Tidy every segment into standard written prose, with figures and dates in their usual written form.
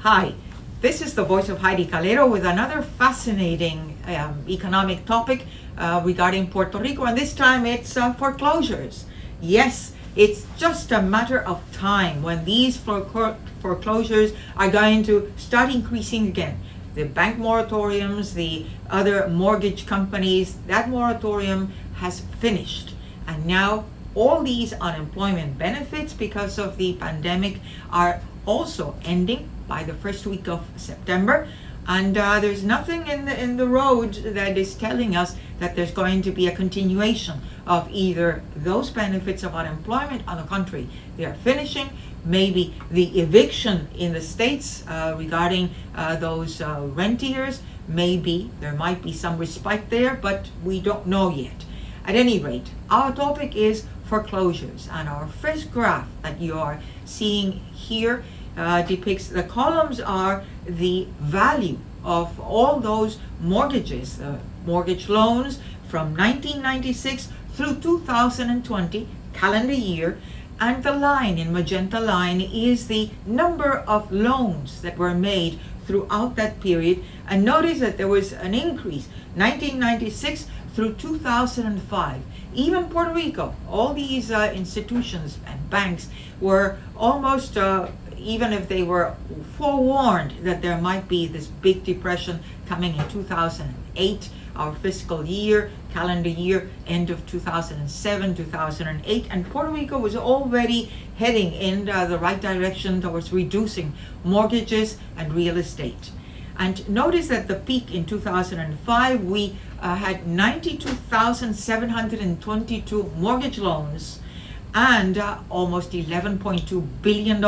Hi, this is the Voice of Heidie Calero with another fascinating economic topic regarding Puerto Rico, and this time it's foreclosures. Yes, it's just a matter of time when these foreclosures are going to start increasing again. The bank moratoriums, the other mortgage companies, that moratorium has finished, and now all these unemployment benefits because of the pandemic are also ending by the first week of September, and there's nothing in the road that is telling us that there's going to be a continuation of either those benefits of unemployment. On the contrary, they are finishing. Maybe the eviction in the states regarding those rentiers, maybe there might be some respite there, but we don't know yet. At any rate, our topic is foreclosures, and our first graph that you are seeing here depicts, the columns are the value of all those mortgages, mortgage loans from 1996 through 2020 calendar year, and the line in magenta line is the number of loans that were made throughout that period. And notice that there was an increase 1996 through 2005. Even Puerto Rico, all these institutions and banks were almost even if they were forewarned that there might be this big depression coming in 2008, our fiscal year, calendar year, end of 2007, 2008, and Puerto Rico was already heading in the right direction towards reducing mortgages and real estate. And notice that the peak in 2005, we had 92,722 mortgage loans and almost $11.2 billion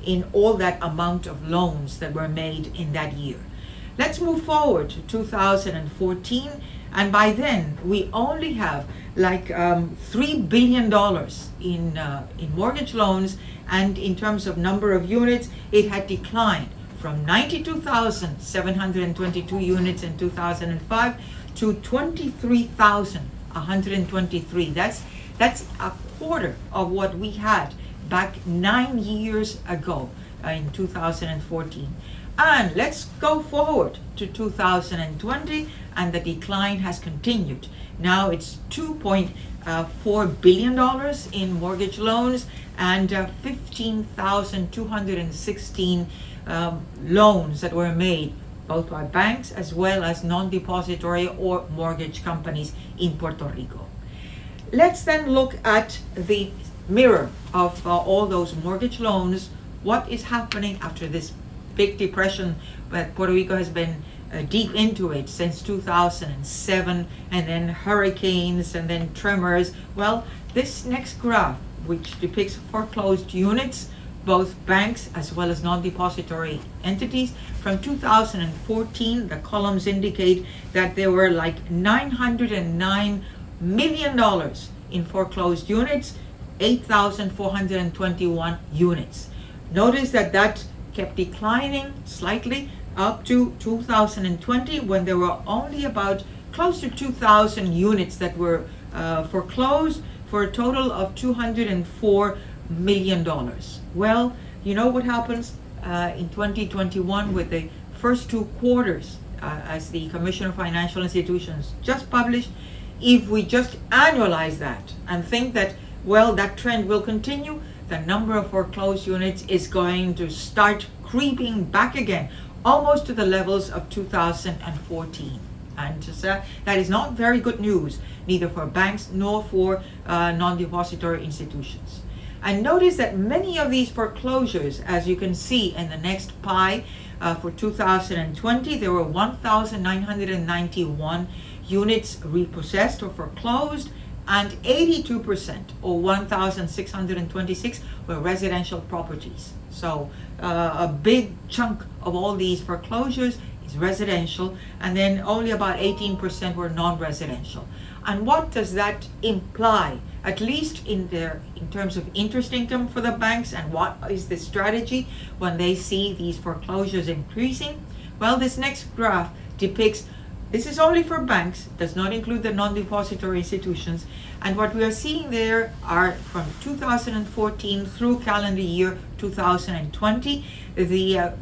in all that amount of loans that were made in that year. Let's move forward to 2014, and by then we only have like $3 billion in mortgage loans, and in terms of number of units, it had declined from 92,722 units in 2005 to 23,123. That's a quarter of what we had back 9 years ago in 2014. And let's go forward to 2020, and the decline has continued. Now it's $2.4 billion in mortgage loans and 15,216 loans that were made both by banks as well as non-depository or mortgage companies in Puerto Rico. Let's then look at the mirror of all those mortgage loans. What is happening after this big depression that Puerto Rico has been deep into it since 2007, and then hurricanes and then tremors? Well, this next graph, which depicts foreclosed units, both banks as well as non-depository entities, from 2014, the columns indicate that there were like $909 million in foreclosed units, 8,421 units. Notice that kept declining slightly up to 2020, when there were only about close to 2,000 units that were foreclosed for a total of $204 million. Well, you know what happens in 2021 with the first 2 quarters, as the Commission of Financial Institutions just published. If we just annualize that and think that, well, that trend will continue, the number of foreclosed units is going to start creeping back again, almost to the levels of 2014. And that is not very good news, neither for banks nor for non-depository institutions. And notice that many of these foreclosures, as you can see in the next pie, for 2020, there were 1,991 units repossessed or foreclosed, and 82%, or 1,626, were residential properties. So a big chunk of all these foreclosures is residential, and then only about 18% were non-residential. And what does that imply, at least in terms of interest income for the banks, and what is the strategy when they see these foreclosures increasing? Well, this next graph depicts, this is only for banks, does not include the non-depository institutions, and what we are seeing there are from 2014 through calendar year 2020, the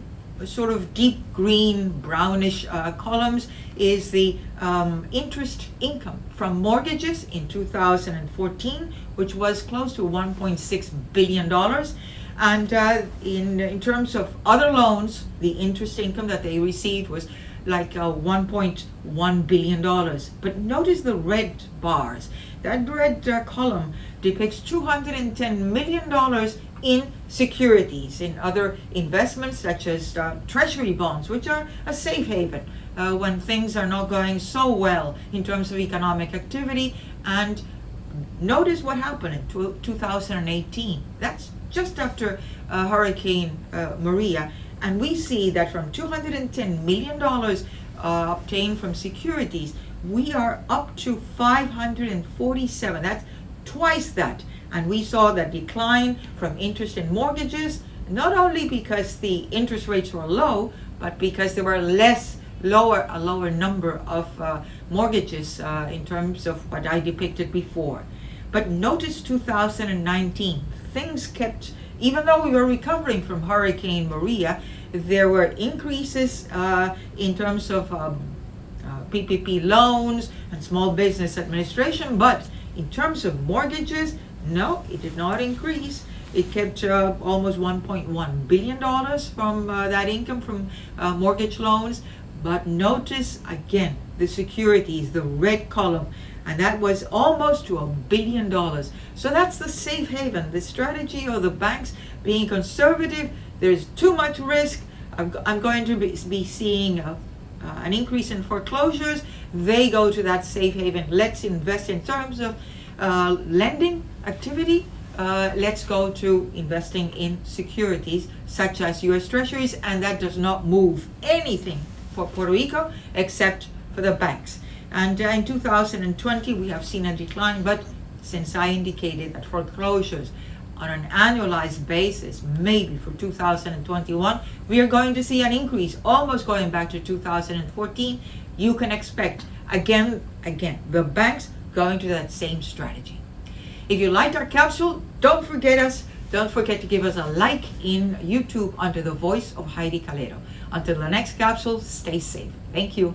sort of deep green, brownish columns is the interest income from mortgages in 2014, which was close to $1.6 billion. And in terms of other loans, the interest income that they received was like $1.1 billion. But notice the red bars. That red column depicts $210 million in securities, in other investments such as treasury bonds, which are a safe haven when things are not going so well in terms of economic activity. And notice what happened in 2018. That's just after Hurricane Maria. And we see that from $210 million obtained from securities, we are up to 547. That's twice that. And we saw that decline from interest in mortgages, not only because the interest rates were low, but because there were a lower number of mortgages in terms of what I depicted before. But notice 2019, things kept, even though we were recovering from Hurricane Maria, there were increases in terms of PPP loans and small business administration, but in terms of mortgages, no, it did not increase. It kept almost $1.1 billion from that income from mortgage loans. But notice again the securities, the red column, and that was almost to $1 billion. So that's the safe haven, the strategy of the banks being conservative. There's too much risk. I'm going to be seeing an increase in foreclosures. They go to that safe haven. Let's invest in terms of lending activity. Let's go to investing in securities such as U.S. Treasuries, and that does not move anything for Puerto Rico except for the banks. And in 2020 we have seen a decline, but since I indicated that foreclosures on an annualized basis, maybe for 2021, we are going to see an increase, almost going back to 2014. You can expect, again, the banks going to that same strategy. If you liked our capsule, don't forget to give us a like in YouTube under the Voice of Heidie Calero. Until the next capsule, stay safe. Thank you.